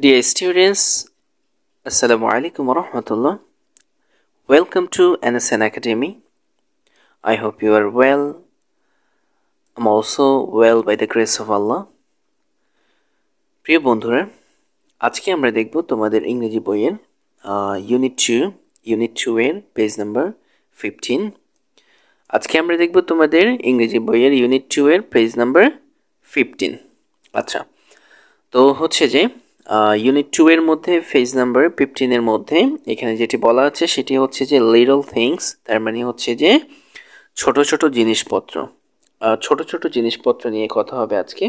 Dear students, Assalamu alaikum wa rahmatullah. Welcome to NSN Academy. I hope you are well. I'm also well by the grace of Allah. প্রিয় বন্ধুরা, আজকে আমরা দেখব তোমাদের ইংরেজি বইয়ের ইউনিট 2 এর পেজ নাম্বার 15। আজকে আমরা দেখব তোমাদের ইংরেজি বইয়ের ইউনিট 2 এর পেজ নাম্বার 15। আচ্ছা, তো হচ্ছে যে ইউনিট 2 এর মধ্যে পেজ নাম্বার 15 এর মধ্যে এখানে যেটি বলা আছে সেটি হচ্ছে যে লিটল থিংস, তার মানে হচ্ছে যে ছোট ছোট জিনিসপত্র নিয়ে কথা হবে আজকে।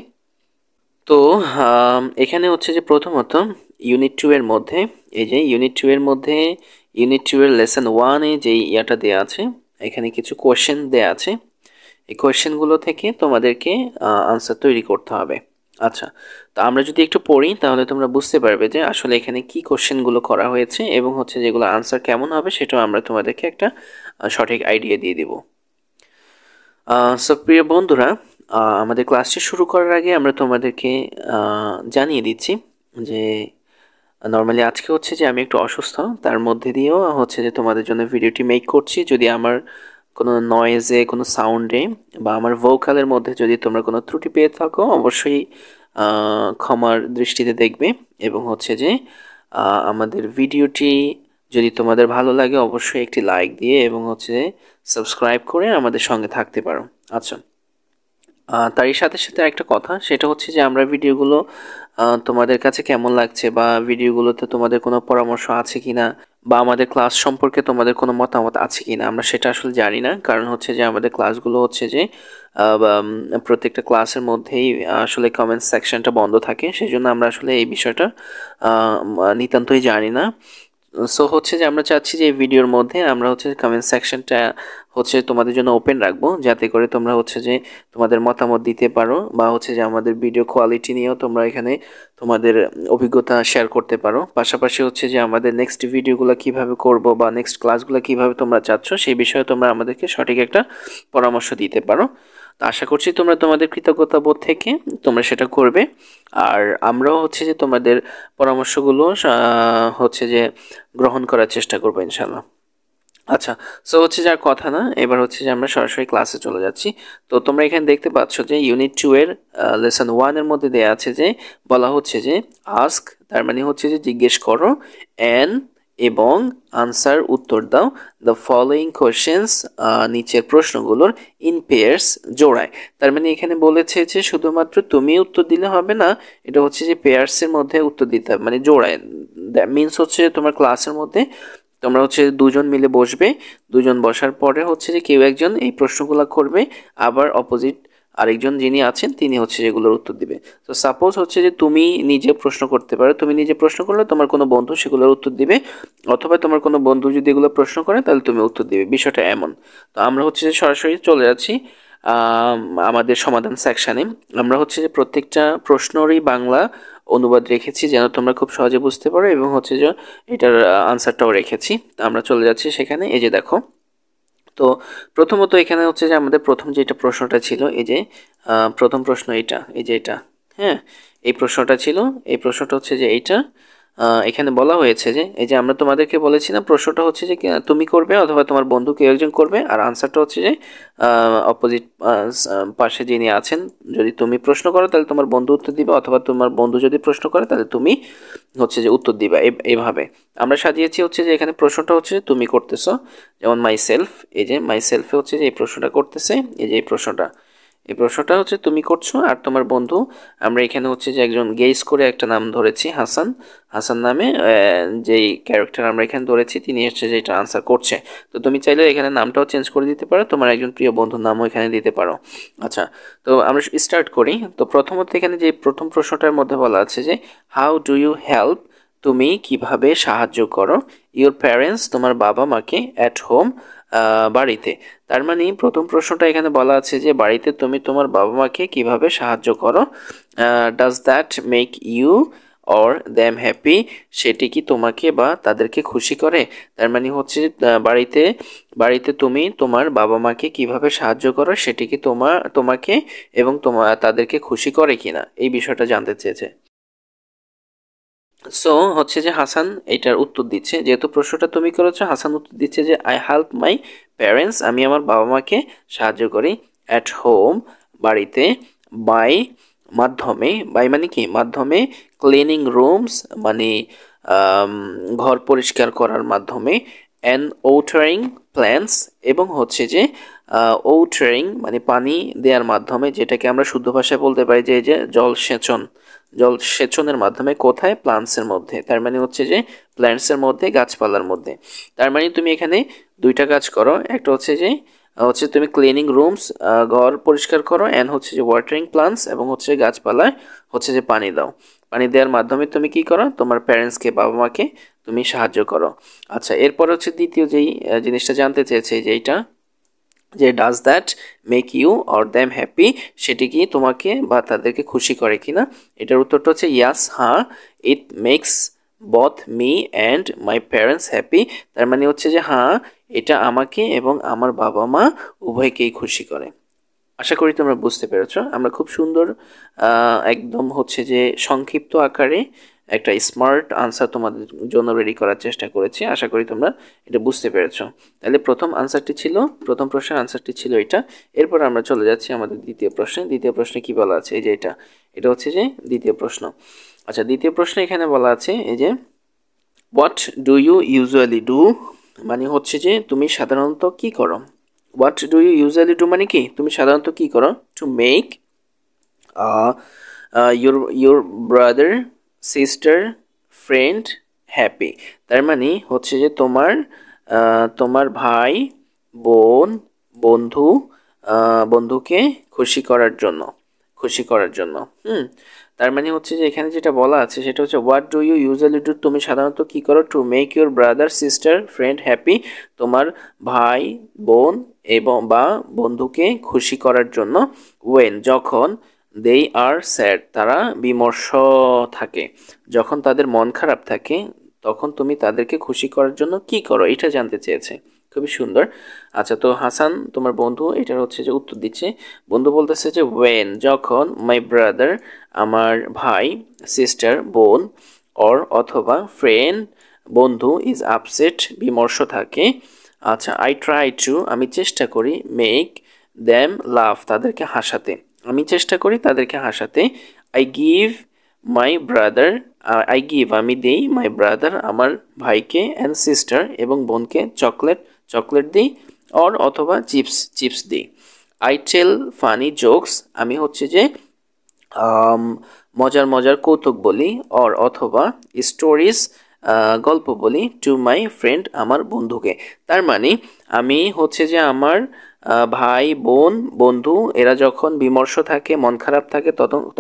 তো এখানে হচ্ছে যে প্রথমত ইউনিট 2 এর মধ্যে এই যে ইউনিট 2 এর মধ্যে ইউনিট 2 এর লেসন 1 এ যে ইয়াটা দেয়া আছে, এখানে কিছু কোশ্চেন দেয়া আছে। এই কোশ্চেনগুলো থেকে তোমাদেরকে আনসার তৈরি করতে হবে। আচ্ছা, তো আমরা যদি একটু পড়ি তাহলে তোমরা বুঝতে পারবে যে আসলে এখানে কি কোশ্চেনগুলো করা হয়েছে এবং হচ্ছে যেগুলো আনসার কেমন হবে সেটাও আমরা তোমাদেরকে একটা সঠিক আইডিয়া দিয়ে দিব। সো প্রিয় বন্ধুরা, আমাদের ক্লাসটি শুরু করার আগে আমরা তোমাদেরকে জানিয়ে দিচ্ছি যে নর্মালি আজকে হচ্ছে যে আমি একটু অসুস্থ, তার মধ্যে দিয়েও হচ্ছে যে তোমাদের জন্য ভিডিওটি মেক করছি। যদি আমার কোনো নয়েজে, কোনো সাউন্ডে বা আমার ভোকালের মধ্যে যদি তোমরা কোনো ত্রুটি পেয়ে থাকো অবশ্যই ক্ষমার দৃষ্টিতে দেখবে এবং হচ্ছে যে আমাদের ভিডিওটি যদি তোমাদের ভালো লাগে অবশ্যই একটি লাইক দিয়ে এবং হচ্ছে সাবস্ক্রাইব করে আমাদের সঙ্গে থাকতে পারো। আচ্ছা, তারই সাথে সাথে একটা কথা, সেটা হচ্ছে যে আমরা ভিডিওগুলো তোমাদের কাছে কেমন লাগছে বা ভিডিওগুলোতে তোমাদের কোনো পরামর্শ আছে কিনা বা আমাদের ক্লাস সম্পর্কে তোমাদের কোনো মতামত আছে কিনা আমরা সেটা আসলে জানি না। কারণ হচ্ছে যে আমাদের ক্লাসগুলো হচ্ছে যে প্রত্যেকটা ক্লাসের মধ্যেই আসলে কমেন্ট সেকশনটা বন্ধ থাকে, সেই জন্য আমরা আসলে এই বিষয়টা নিতান্তই জানি না। সো হচ্ছে যে আমরা চাচ্ছি যে এই ভিডিওর মধ্যে আমরা হচ্ছে কমেন্ট সেকশনটা হচ্ছে তোমাদের জন্য ওপেন রাখবো, যাতে করে তোমরা হচ্ছে যে তোমাদের মতামত দিতে পারো বা হচ্ছে যে আমাদের ভিডিও কোয়ালিটি নিয়েও তোমরা এখানে তোমাদের অভিজ্ঞতা শেয়ার করতে পারো। পাশাপাশি হচ্ছে যে আমাদের নেক্সট ভিডিওগুলো কিভাবে করব বা নেক্সট ক্লাসগুলো কিভাবে তোমরা চাচ্ছ সেই বিষয়ে তোমরা আমাদেরকে সঠিক একটা পরামর্শ দিতে পারো। তো আশা করছি তোমরা তোমাদের কৃতজ্ঞতা বোধ থেকে তোমরা সেটা করবে, আর আমরাও হচ্ছে যে তোমাদের পরামর্শগুলো হচ্ছে যে গ্রহণ করার চেষ্টা করবো ইনশাল্লাহ। আচ্ছা, সো হচ্ছে যে আর কথা না, এবার হচ্ছে যে আমরা সরাসরি ক্লাসে চলে যাচ্ছি। তো তোমরা এখানে দেখতে পাচ্ছ যে ইউনিট 2 এর লেসন 1 এর মধ্যে দেয়া আছে যে বলা হচ্ছে যে আস্ক, তার মানে হচ্ছে যে জিজ্ঞেস করো, এন্ড এবং আনসার উত্তর দাও, দ্য ফলোয়িং কোশ্চেন্স নিচের প্রশ্নগুলোর ইন পেয়ার্স জোড়ায়। তার মানে এখানে বলেছে যে শুধুমাত্র তুমি উত্তর দিলে হবে না, এটা হচ্ছে যে পেয়ার্সের মধ্যে উত্তর দিতে হবে, মানে জোড়ায়। দ্যাট মিনস হচ্ছে তোমার ক্লাসের মধ্যে তোমরা হচ্ছে দুজন মিলে বসবে, দুজন বসার পরে হচ্ছে যে কেউ একজন এই প্রশ্নগুলো করবে, আবার অপোজিট আরেকজন যিনি আছেন তিনি হচ্ছে যেগুলোর উত্তর দিবে। তো সাপোজ হচ্ছে যে তুমি নিজে প্রশ্ন করতে পারো, তুমি নিজে প্রশ্ন করলে তোমার কোনো বন্ধু সেগুলোর উত্তর দিবে, অথবা তোমার কোনো বন্ধু যদি এগুলো প্রশ্ন করে তাহলে তুমি উত্তর দিবে, বিষয়টা এমন। তো আমরা হচ্ছে যে সরাসরি চলে যাচ্ছি আমাদের সমাধান সেকশানে। আমরা হচ্ছে যে প্রত্যেকটা প্রশ্নেরই বাংলা অনুবাদ রেখেছি যেন তোমরা খুব সহজে বুঝতে পারো, এবং হচ্ছে যে এটার আনসারটাও রেখেছি। তো আমরা চলে যাচ্ছি সেখানে। এই যে দেখো, তো প্রথমত এখানে হচ্ছে যে আমাদের প্রথম যেটা প্রশ্নটা ছিল, এই যে প্রথম প্রশ্ন এটা, এই যে এটা, হ্যাঁ, এই প্রশ্নটা ছিল। এই প্রশ্নটা হচ্ছে যে এইটা, এখানে বলা হয়েছে যে এই যে আমরা তোমাদেরকে বলেছি না, প্রশ্নটা হচ্ছে যে তুমি করবে অথবা তোমার বন্ধু কেউ একজন করবে, আর আনসারটা হচ্ছে যে অপোজিট পাশে যিনি আছেন, যদি তুমি প্রশ্ন করো তাহলে তোমার বন্ধু উত্তর দিবে, অথবা তোমার বন্ধু যদি প্রশ্ন করে তাহলে তুমি হচ্ছে যে উত্তর দিবা। এইভাবে আমরা সাজিয়েছি হচ্ছে যে এখানে প্রশ্নটা হচ্ছে যে তুমি করতেছো, যেমন মাই সেলফ, এই যে মাই সেলফে হচ্ছে যে এই প্রশ্নটা করতেছে, এই যে এই প্রশ্নটা হচ্ছে তুমি করছো, আর তোমার বন্ধু, আমরা এখানে হচ্ছে যে একজন গেস করে একটা নাম ধরেছি, হাসান নামে যেই ক্যারেক্টার আমরা এখানে ধরেছি তিনি হচ্ছে যে এটা আনসার করছে। তো তুমি চাইলে এখানে নামটাও চেঞ্জ করে দিতে পারো, তোমার একজন প্রিয় বন্ধুর নামও এখানে দিতে পারো। আচ্ছা, তো আমরা স্টার্ট করি। তো প্রথমত এখানে যে প্রথম প্রশ্নটার মধ্যে বলা আছে যে হাউ ডু ইউ হেল্প, তুমি কিভাবে সাহায্য করো, ইউর প্যারেন্টস, তোমার বাবা মাকে, অ্যাট হোম, বাড়িতে। তার মানে প্রথম প্রশ্নটা এখানে বলা আছে যে বাড়িতে তুমি তোমার বাবা মাকে কিভাবে সাহায্য করো। Does that make you or them happy, সেটি কি তোমাকে বা তাদেরকে খুশি করে। তার মানে হচ্ছে বাড়িতে তুমি তোমার বাবা মাকে কিভাবে সাহায্য করো সেটি কি তোমাকে এবং তাদেরকে খুশি করে কিনা, এই বিষয়টা জানতে চেয়েছে। সো হচ্ছে যে হাসান এটার উত্তর দিচ্ছে, যেহেতু প্রশ্নটা তুমি করেছো, হাসান উত্তর দিচ্ছে যে আই হেল্প মাই প্যারেন্টস, আমি আমার বাবা মাকে সাহায্য করি, অ্যাট হোম বাড়িতে, বাই মাধ্যমে, বাই মানে কি মাধ্যমে, ক্লিনিং রুমস মানে ঘর পরিষ্কার করার মাধ্যমে, অ্যান্ড ওয়াটারিং প্ল্যান্টস এবং হচ্ছে যে ওয়াটারিং মানে পানি দেওয়ার মাধ্যমে, যেটাকে আমরা শুদ্ধ ভাষায় বলতে পারি যে এই যে জল সেচনের মাধ্যমে, কোথায় প্লান্টসের মধ্যে, তার মানে হচ্ছে যে প্ল্যান্টসের মধ্যে, গাছপালার মধ্যে। তার মানে তুমি এখানে দুইটা কাজ করো, একটা হচ্ছে যে তুমি ক্লিনিং রুমস ঘর পরিষ্কার করো, অ্যান্ড হচ্ছে যে ওয়াটারিং প্লান্টস এবং হচ্ছে গাছপালায় হচ্ছে যে পানি দাও, পানি দেওয়ার মাধ্যমে তুমি কি করো, তোমার প্যারেন্টসকে বাবা মাকে তুমি সাহায্য করো। আচ্ছা, এরপর হচ্ছে দ্বিতীয় যেই জিনিসটা জানতে চেয়েছে যে এইটা, যে does that make you or them happy, সেটি কি তোমাকে বা তাদেরকে খুশি করে কিনা। এটার উত্তরটা হচ্ছে ইয়াস, হ্যাঁ, it makes both me and my parents happy. তার মানে হচ্ছে যে হ্যাঁ, এটা আমাকে এবং আমার বাবা মা উভয়কেই খুশি করে। আশা করি তোমরা বুঝতে পেরেছো। আমরা খুব সুন্দর একদম হচ্ছে যে সংক্ষিপ্ত আকারে একটা স্মার্ট আনসার তোমাদের জন্য রেডি করার চেষ্টা করেছি। আশা করি তোমরা এটা বুঝতে পেরেছো। তাহলে প্রথম প্রশ্নের আনসারটি ছিল এটা। এরপর আমরা চলে যাচ্ছি আমাদের দ্বিতীয় প্রশ্নে। দ্বিতীয় প্রশ্নে কি বলা আছে, এই যে এটা হচ্ছে যে দ্বিতীয় প্রশ্ন। আচ্ছা, দ্বিতীয় প্রশ্নে এখানে বলা আছে এই যে what do you usually do, মানে হচ্ছে যে তুমি সাধারণত কি করো। What do you usually do মানে কি তুমি সাধারণত কি করো, to make your brother, sister, friend happy. তার মানে হচ্ছে যে তোমার ভাই, বোন, বন্ধু, বন্ধুকে খুশি করার জন্য। হুম, তার মানে হচ্ছে যে এখানে যেটা বলা আছে সেটা হচ্ছে what do you usually do, তুমি সাধারণত কি করো, to make your brother, sister, friend happy, তোমার ভাই, বোন এবং বা বন্ধুকে খুশি করার জন্য, ওয়েন যখন, দে আর স্যাড তারা বিমর্ষ থাকে, যখন তাদের মন খারাপ থাকে তখন তুমি তাদেরকে খুশি করার জন্য কি করো, এটা জানতে চেয়েছে। খুবই সুন্দর। আচ্ছা, তো হাসান তোমার বন্ধু এটার হচ্ছে যে উত্তর দিচ্ছে। বন্ধু বলতেছে যে ওয়েন যখন, মাই ব্রাদার আমার ভাই, সিস্টার বোন, অর অথবা, ফ্রেন্ড বন্ধু, ইজ আপসেট বিমর্ষ থাকে। আচ্ছা, আই ট্রাই টু আমি চেষ্টা করি, মেক দ্যাম লাভ তাদেরকে হাসাতে, আমি চেষ্টা করি তাদেরকে হাসাতে। আই গিভ মাই ব্রাদার আমি দেই, মাই ব্রাদার আমার ভাইকে, অ্যান্ড সিস্টার এবং বোনকে চকলেট দিই, অথবা চিপস দিই। আই টেল ফানি জোকস আমি হচ্ছে যে আম, মজার মজার কৌতুক বলি, অথবা স্টোরিজ গল্প বলি, টু মাই ফ্রেন্ড আমার বন্ধুকে। তার মানে আমি হচ্ছে যে আমার ভাই, বোন, বন্ধু এরা যখন বিমর্ষ থাকে, মন খারাপ থাকে,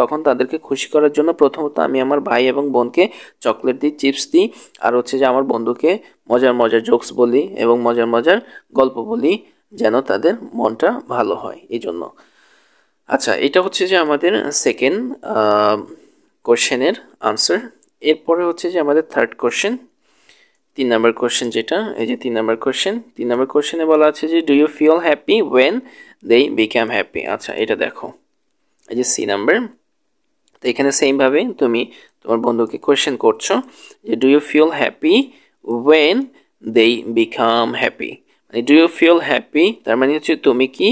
তখন তাদেরকে খুশি করার জন্য প্রথমত আমি আমার ভাই এবং বোনকে চকলেট দিই, চিপস দিই, আর হচ্ছে যে আমার বন্ধুকে মজার মজার জোকস বলি এবং মজার মজার গল্প বলি, যেন তাদের মনটা ভালো হয় এই জন্য। আচ্ছা, এটা হচ্ছে যে আমাদের সেকেন্ড কোশ্চেনের আনসার। এরপরে হচ্ছে যে আমাদের থার্ড কোশ্চেন, 3 নম্বর কোশ্চেন, যেটা এই যে 3 নম্বর কোশ্চেনে বলা আছে যে do you feel happy when they become happy. আচ্ছা, এটা দেখো এই যে সি নাম্বার। তো এখানে সেমভাবে তুমি তোমার বন্ধুকে কোশ্চেন করছো যে do you feel happy when they become happy, মানে ডু ইউ ফিল হ্যাপি তার মানে হচ্ছে তুমি কি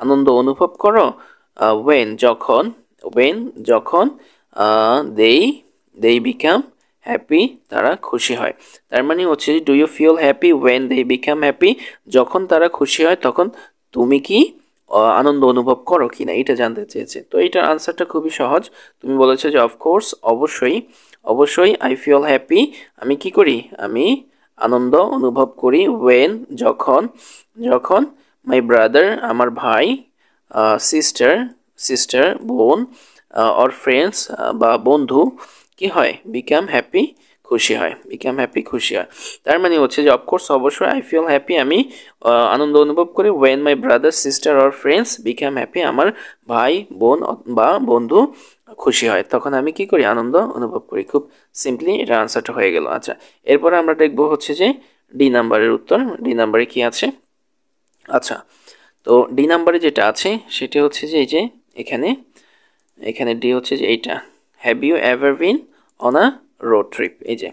আনন্দ অনুভব করো, ওয়েন যখন দে বিকাম হ্যাপি তারা খুশি হয়। তার মানে হচ্ছে do you feel happy when they become happy, যখন তারা খুশি হয় তখন তুমি কি আনন্দ অনুভব করো কিনা, এটা জানতে চেয়েছে। তো এইটার আনসারটা খুবই সহজ। তুমি বলেছো যে অফকোর্স অবশ্যই আই ফিল হ্যাপি আমি কি করি, আমি আনন্দ অনুভব করি, ওয়েন যখন মাই ব্রাদার আমার ভাই, সিস্টার বোন, অর ফ্রেন্ডস বা বন্ধু কি হয়, খুশি হয়। তার মানে হচ্ছে যে অফকোর্স অবশ্যই আই ফিল হ্যাপি আমি আনন্দ অনুভব করি, when my brother, sister or friends become happy আমার ভাই, বোন বা বন্ধু খুশি হয়, তখন আমি কি করি, আনন্দ অনুভব করি। খুব সিম্পলি এটা আনসারটা হয়ে গেল। আচ্ছা, এরপরে আমরা দেখব হচ্ছে যে ডি নাম্বারের উত্তর। ডি নাম্বারে কি আছে। আচ্ছা, তো ডি নাম্বারে যেটা আছে সেটা হচ্ছে যে এই যে এখানে ডি হচ্ছে যে এইটা, have you ever been on a road trip. এই যে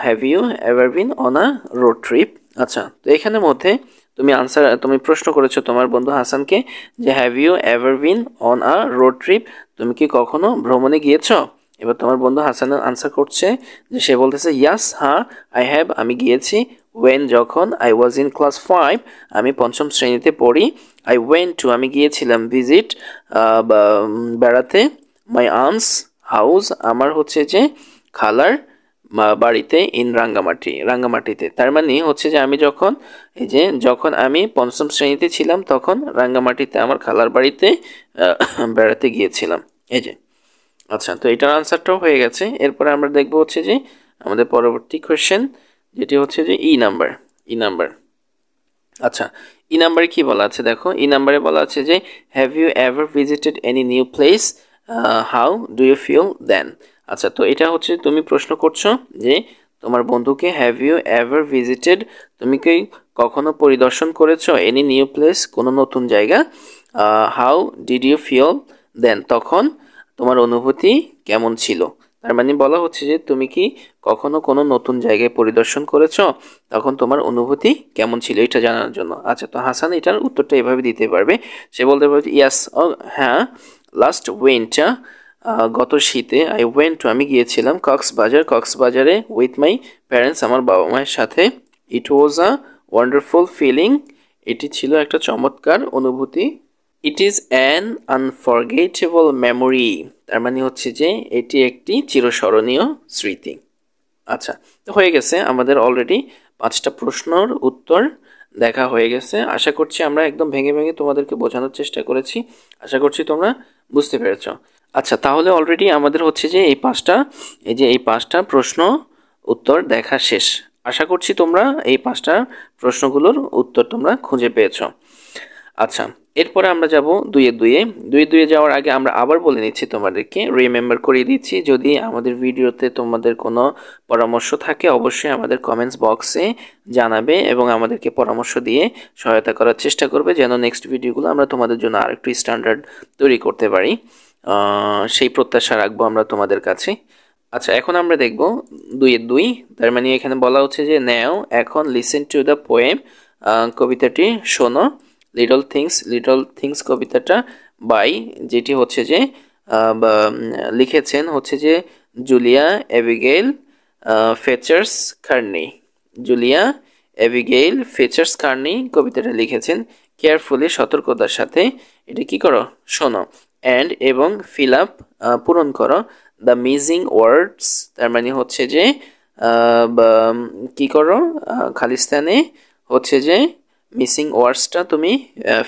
have you ever been on a road trip. আচ্ছা, তো এখানের মধ্যে তুমি প্রশ্ন করেছো তোমার বন্ধু হাসানকে যে have you ever been on a road trip, তুমি কি কখনো ভ্রমণে গিয়েছো? এবার তোমার বন্ধু হাসান আনসার করছে যে সে বলতেছে ইয়াস, হ্যাঁ, আই হ্যাভ, আমি গিয়েছি। ওয়েন, যখন, আই ওয়াজ ইন ক্লাস 5, আমি পঞ্চম শ্রেণীতে পড়ি। আই ওয়েন্ট টু, আমি গিয়েছিলাম, ভিজিট, বেড়াতে, মাই আন্টস হাউস, আমার হচ্ছে যে খালার বাড়িতে, ইন রাঙ্গামাটিতে। তার মানে হচ্ছে যে আমি যখন আমি পঞ্চম শ্রেণীতে ছিলাম তখন রাঙ্গামাটিতে আমার খালার বাড়িতে বেড়াতে গিয়েছিলাম। এই যে আচ্ছা, তো এটার আনসারটাও হয়ে গেছে। এরপরে আমরা দেখবো হচ্ছে যে আমাদের পরবর্তী কোয়েশ্চেন, যেটি হচ্ছে যে ই নাম্বার। আচ্ছা, ই নাম্বারে কি বলা আছে দেখো। ই নাম্বারে বলা আছে যে have you ever visited any new place, how do you feel then. আচ্ছা, তো এটা হচ্ছে তুমি প্রশ্ন করছো যে তোমার বন্ধুকে হ্যাভ ইউ এভার ভিজিটেড, তুমি কি কখনো পরিদর্শন করেছো এনি নিউ প্লেস, কোনো নতুন জায়গা, হাউ ডিড ইউ ফিল দেন, তখন তোমার অনুভূতি কেমন ছিল। তার মানে বলা হচ্ছে যে তুমি কি কখনো কোনো নতুন জায়গায় পরিদর্শন করেছো, তখন তোমার অনুভূতি কেমন ছিল এটা জানার জন্য। আচ্ছা, তো হাসান এটার উত্তরটা এভাবে দিতে পারবে। সে বলতে পারবে ইয়াস, হ্যাঁ, লাস্ট উইন্টার, গত শীতে, আই ওয়েন্ট টু, আমি গিয়েছিলাম, কক্সবাজারে উইথ মাই প্যারেন্টস, আমার বাবা মায়ের সাথে। ইট ওয়াজ আ ওয়ান্ডারফুল ফিলিং, এটি ছিল একটা চমৎকার অনুভূতি। It is an unforgettable memory, তার মানে হচ্ছে যে এটি একটি চিরস্মরণীয় স্মৃতি। আচ্ছা, তো হয়ে গেছে আমাদের অলরেডি 5টা প্রশ্নের উত্তর দেখা হয়ে গেছে। আশা করছি আমরা একদম ভেঙে ভেঙে তোমাদেরকে বোঝানোর চেষ্টা করেছি। আশা করছি তোমরা বুঝতে পেরেছ। আচ্ছা, তাহলে অলরেডি আমাদের হচ্ছে যে এই 5টা প্রশ্ন উত্তর দেখা শেষ। আশা করছি তোমরা এই 5টা প্রশ্নগুলোর উত্তর তোমরা খুঁজে পেয়েছো। আচ্ছা, এরপরে আমরা যাব দুয়ে যাওয়ার আগে আমরা আবার বলে নিচ্ছি, তোমাদেরকে রিমেম্বার করিয়ে দিচ্ছি। যদি আমাদের ভিডিওতে তোমাদের কোনো পরামর্শ থাকে অবশ্যই আমাদের কমেন্টস বক্সে জানাবে এবং আমাদেরকে পরামর্শ দিয়ে সহায়তা করার চেষ্টা করবে, যেন নেক্সট ভিডিওগুলো আমরা তোমাদের জন্য আরেকটু স্ট্যান্ডার্ড তৈরি করতে পারি। সেই প্রত্যাশা রাখবো আমরা তোমাদের কাছে। আচ্ছা, এখন আমরা দেখব 2 তার মানে এখানে বলা হচ্ছে যে নাও, এখন, লিসেন টু দ্য পোয়েম, কবিতাটি শোনো। লিটল থিংস কবিতাটা বাই, যেটি হচ্ছে যে লিখেছেন হচ্ছে যে Julia Abigail ফেচার্স Carney. Julia Abigail ফেচার্স Carney কবিতাটা লিখেছেন। কেয়ারফুলি, সতর্কতার সাথে, এটা কি করো, শোনো। অ্যান্ড, এবং, ফিল আপ, পূরণ করো, দ্য মিসিং ওয়ার্ডস, তার মানে হচ্ছে যে কি করো, খালিস্তানে হচ্ছে যে মিসিং ওয়ার্ডসটা তুমি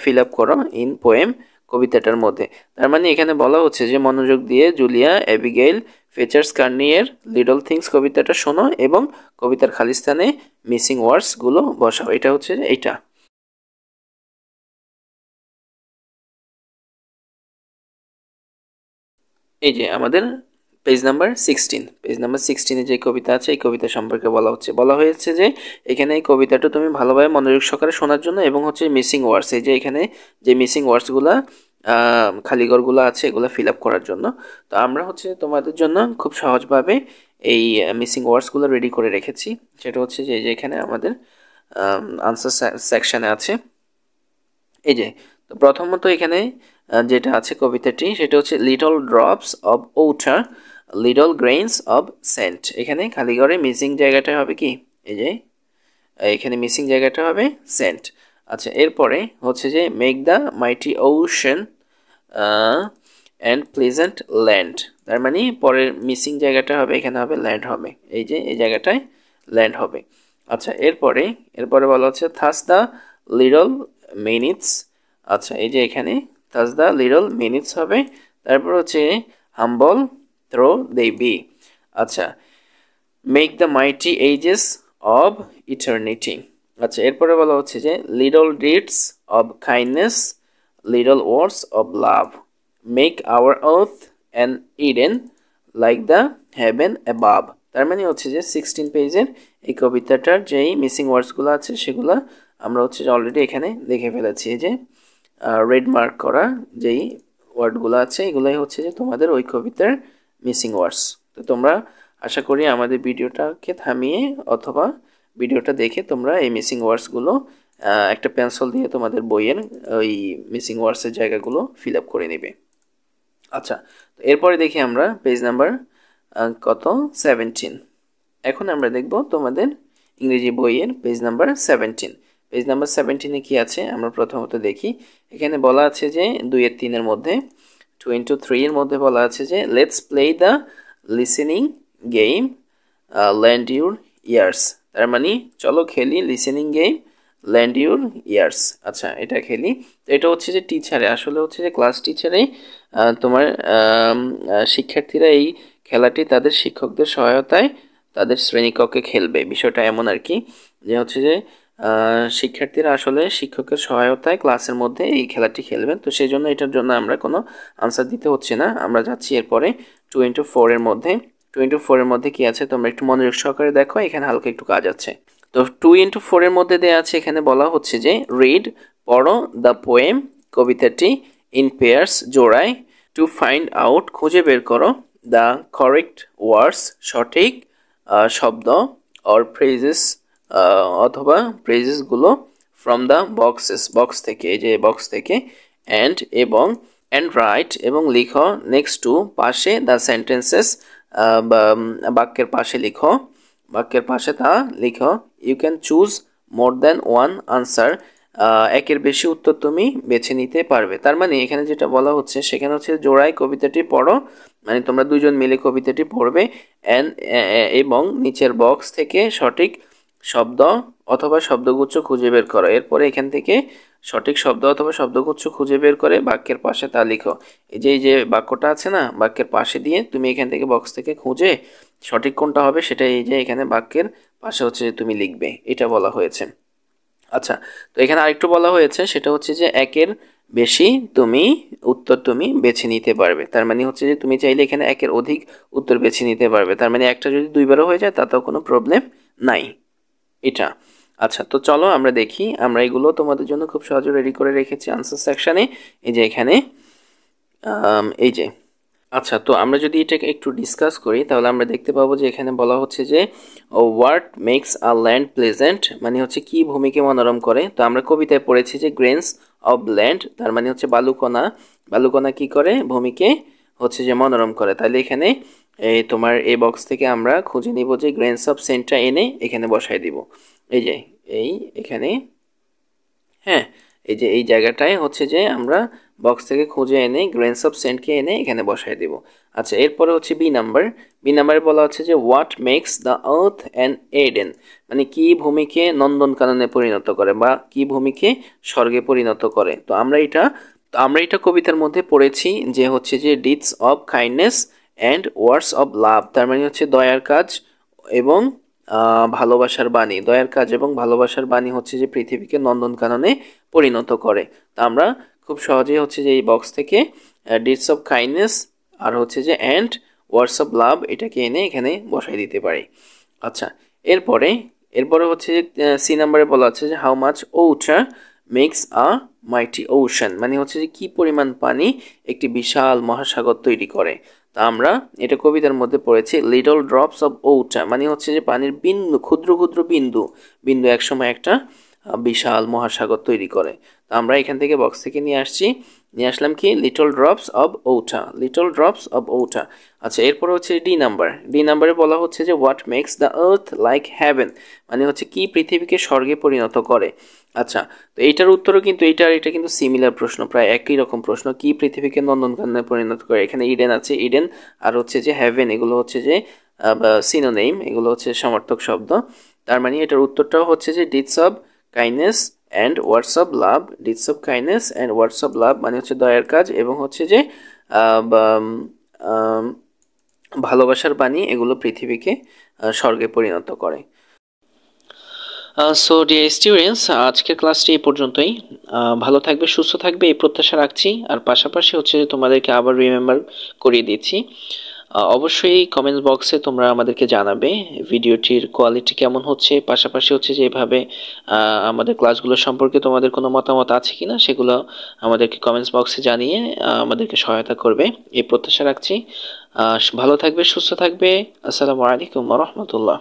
ফিল আপ করো ইন পোয়েম, কবিতাটার মধ্যে। তার মানে এখানে বলা হচ্ছে যে মনোযোগ দিয়ে জুলিয়া এবিগেইল ফেচার্স কার্নিয়ের লিটল থিংস কবিতাটা শোনো এবং কবিতার খালিস্তানে মিসিং ওয়ার্ডসগুলো বসাও। এটা হচ্ছে এইটা। এই যে আমাদের পেজ নাম্বার 16 যে কবিতা আছে এই কবিতা সম্পর্কে বলা হয়েছে যে এখানে এই কবিতাটা তুমি ভালোভাবে মনোযোগ সহকারে শোনার জন্য এবং হচ্ছে মিসিং ওয়ার্ডস, এই যে এখানে যে মিসিং ওয়ার্ডসগুলো খালিঘরগুলো আছে এগুলো ফিল আপ করার জন্য। তো আমরা হচ্ছে তোমাদের জন্য খুব সহজভাবে এই মিসিং ওয়ার্ডসগুলো রেডি করে রেখেছি। সেটা হচ্ছে যে এখানে আমাদের আনসার সেকশানে আছে। এই যে, তো প্রথমত এখানে যেটা আছে কবিতাটি সেটা হচ্ছে little drops of water, little grains of sand. এখানে খালি ঘরে মিসিং জায়গাটা হবে কি, এই যে এখানে মিসিং জায়গাটা হবে সেন্ট। আচ্ছা, এরপরে হচ্ছে যে make the মাইটি ocean and pleasant land, তার মানে পরের মিসিং জায়গাটা হবে এখানে হবে ল্যান্ড হবে, এই যে এই জায়গাটায় ল্যান্ড হবে। আচ্ছা, এরপরে বলা হচ্ছে থাস দ্য লিটল মিনিটস। আচ্ছা, এই যে এখানে থাস দ্য লিটল মিনিটস হবে। তারপর হচ্ছে হাম্বল থ্রো দে বি। আচ্ছা, make the mighty ages of eternity. আচ্ছা, এরপরে বলা হচ্ছে যে little deeds of kindness, little words of love, make our earth and Eden like the heaven above. তার মানে হচ্ছে যে 16 পেজের এই কবিতাটার যেই মিসিং ওয়ার্ডসগুলো আছে সেগুলো আমরা হচ্ছে যে অলরেডি এখানে দেখে ফেলেছি। এই যে রেড মার্ক করা যেই ওয়ার্ডগুলো আছে এগুলোই হচ্ছে যে তোমাদের ওই কবিতার মিসিং ওয়ার্ডস। তো তোমরা আশা করি আমাদের ভিডিওটাকে থামিয়ে অথবা ভিডিওটা দেখে তোমরা এই মিসিং ওয়ার্ডসগুলো একটা পেন্সিল দিয়ে তোমাদের বইয়ের ওই মিসিং ওয়ার্ডসের জায়গাগুলো ফিল আপ করে নেবে। আচ্ছা, তো এরপরে দেখি আমরা পেজ নাম্বার কত 17। এখন আমরা দেখব তোমাদের ইংরেজি বইয়ের পেজ নাম্বার 17। পেজ নাম্বার 17-এ কি আছে আমরা প্রথমত দেখি। এখানে বলা আছে যে 2-3 মধ্যে 2-3 এর মধ্যে বলা আছে যে let's play the listening game land your ears. তার মানে চলো খেলি listening game land your ears. আচ্ছা, এটা খেলি। তো এটা হচ্ছে যে টিচারে, আসলে হচ্ছে যে ক্লাস টিচারে তোমার শিক্ষার্থীরা এই খেলাটি তাদের শিক্ষকদের সহায়তায় তাদের শ্রেণীকক্ষে খেলবে। বিষয়টা এমন আর কি, যে হচ্ছে যে শিক্ষার্থীরা আসলে শিক্ষকের সহায়তায় ক্লাসের মধ্যে এই খেলাটি খেলবেন। তো সেই জন্য এটার জন্য আমরা কোনো আনসার দিতে হচ্ছে না। আমরা যাচ্ছি এরপরে 2-4 এর মধ্যে। 2-4 এর মধ্যে কি আছে তোমরা একটু মনোযোগ সহকারে দেখো, এখানে হালকা একটু কাজ আছে। তো 2-4 এর মধ্যে দেওয়া আছে, এখানে বলা হচ্ছে যে রিড পড়ো দ্য পোয়েম কবিতাটি ইন পেয়ার্স জোড়ায়, টু ফাইন্ড আউট খুঁজে বের করো, দ্য কারেক্ট ওয়ার্ডস সঠিক শব্দ, অর ফ্রেজেস অথবা ফ্রেজেসগুলো, ফ্রম দ্য বক্সেস বক্স থেকে, এই যে বক্স থেকে, এবং রাইট এবং লিখো নেক্সট টু পাশে, দ্য সেন্টেন্সেস বাক্যের পাশে লিখো, বাক্যের পাশে তা লিখো, you can choose more than one answer, একের বেশি উত্তর তুমি বেছে নিতে পারবে। তার মানে এখানে যেটা বলা হচ্ছে সেখানে হচ্ছে জোড়ায় কবিতাটি পড়ো, মানে তোমরা দুজন মিলে কবিতাটি পড়বে, এবং নিচের বক্স থেকে সঠিক শব্দ অথবা শব্দগুচ্ছ খুঁজে বের করো। এরপরে এখান থেকে সঠিক শব্দ অথবা শব্দগুচ্ছ খুঁজে বের করে বাক্যের পাশে তা লিখো। এই যে বাক্যটা আছে না, বাক্যের পাশে দিয়ে তুমি এখান থেকে বক্স থেকে খুঁজে সঠিক কোনটা হবে সেটা এই যে এখানে বাক্যের পাশে হচ্ছে যে তুমি লিখবে, এটা বলা হয়েছে। আচ্ছা, তো এখানে আরেকটু বলা হয়েছে, সেটা হচ্ছে যে একের বেশি উত্তর তুমি বেছে নিতে পারবে। তার মানে হচ্ছে যে তুমি চাইলে এখানে একের অধিক উত্তর বেছে নিতে পারবে। তার মানে একটা যদি দুইবারও হয়ে যায় তাতেও কোনো প্রবলেম নাই এটা। আচ্ছা, তো চলো আমরা দেখি, আমরা এগুলো তোমাদের জন্য খুব সহজে রেডি করে রেখেছি আনসার সেকশানে। এই যে এখানে এই যে, আচ্ছা, তো আমরা যদি এটাকে একটু ডিসকাস করি তাহলে আমরা দেখতে পাবো যে এখানে বলা হচ্ছে যে what makes a land pleasant, মানে হচ্ছে কি ভূমিকে মনোরম করে। তো আমরা কবিতায় পড়েছি যে গ্রেনস অফ ল্যান্ড, তার মানে হচ্ছে বালুকণা, বালুকণা কি করে ভূমিকে হচ্ছে যে মনোরম করে। তাহলে এখানে এই তোমার এই বক্স থেকে আমরা খুঁজে নিব যে গ্রেনস অফ সেন্টটা এনে এখানে বসাই দিব। এই যে এখানে, হ্যাঁ, এই যে এই জায়গাটায় হচ্ছে যে আমরা বক্স থেকে খুঁজে এনে গ্রেনস অফ সেন্টকে এনে এখানে বসাই দেব। আচ্ছা, এরপরে হচ্ছে বি নাম্বারে বলা হচ্ছে যে what makes the earth an Eden, মানে কি ভূমিকে নন্দনকাননে পরিণত করে বা কি ভূমিকে স্বর্গে পরিণত করে। তো আমরা এটা কবিতার মধ্যে পড়েছি যে হচ্ছে যে deeds of kindness and words of love, তার মানে হচ্ছে দয়ার কাজ এবং ভালোবাসার বাণী, দয়ার কাজ এবং ভালোবাসার বাণী হচ্ছে যে পৃথিবীকে নন্দনকাননে পরিণত করে। তা আমরা খুব সহজেই হচ্ছে যে এই বক্স থেকে ডিডস অফ কাইন্ডনেস আর হচ্ছে যে অ্যান্ড ওয়ার্ডস অফ লাভ এটাকে এনে এখানে বসাই দিতে পারি। আচ্ছা, এরপরে হচ্ছে যে সি নাম্বারে বলা আছে যে how much water makes a mighty ocean, মানে হচ্ছে যে কি পরিমাণ পানি একটি বিশাল মহাসাগর তৈরি করে। তা আমরা এটা কবিতার মধ্যে পড়েছি লিটল ড্রপস অফ ওয়াটার, মানে হচ্ছে যে পানির বিন্দু, ক্ষুদ্র ক্ষুদ্র বিন্দু একসময় একটা বিশাল মহাসাগর তৈরি করে। তো আমরা এখান থেকে বক্স থেকে নিয়ে আসলাম কি little drops of water, little drops of water. আচ্ছা, এরপরে হচ্ছে ডি নাম্বারে বলা হচ্ছে যে what makes the earth like heaven, মানে হচ্ছে কি পৃথিবীকে স্বর্গে পরিণত করে। আচ্ছা, তো এইটার উত্তরও কিন্তু এটা কিন্তু সিমিলার প্রশ্ন, প্রায় একই রকম প্রশ্ন, কি পৃথিবীকে নন্দনকাননে পরিণত করে। এখানে ইডেন আছে, ইডেন আর হচ্ছে যে হ্যাভেন, এগুলো হচ্ছে যে সিনোনিম, এগুলো হচ্ছে সমার্থক শব্দ। তার মানে এটার উত্তরটাও হচ্ছে যে deeds of kindness and words of love, deeds of kindness and words of love, মানে হচ্ছে দয়ার কাজ এবং হচ্ছে যে ভালোবাসার বাণী, এগুলো পৃথিবীকে স্বর্গে পরিণত করে। সো ডিয়ার স্টুডেন্টস, আজকের ক্লাসটি এই পর্যন্তই। ভালো থাকবে, সুস্থ থাকবে এই প্রত্যাশা রাখছি। আর পাশাপাশি হচ্ছে যে তোমাদেরকে আবার রিমেম্বার করিয়ে দিচ্ছি অবশ্যই কমেন্ট বক্সে তোমরা আমাদেরকে জানাবে ভিডিওটির কোয়ালিটি কেমন হচ্ছে, পাশাপাশি হচ্ছে যে এভাবে আমাদের ক্লাসগুলো সম্পর্কে তোমাদের কোনো মতামত আছে কিনা সেগুলো আমাদেরকে কমেন্টস বক্সে জানিয়ে আমাদেরকে সহায়তা করবে এই প্রত্যাশা রাখছি। ভালো থাকবে, সুস্থ থাকবে। আসসালামু আলাইকুম ওয়া রাহমাতুল্লাহ।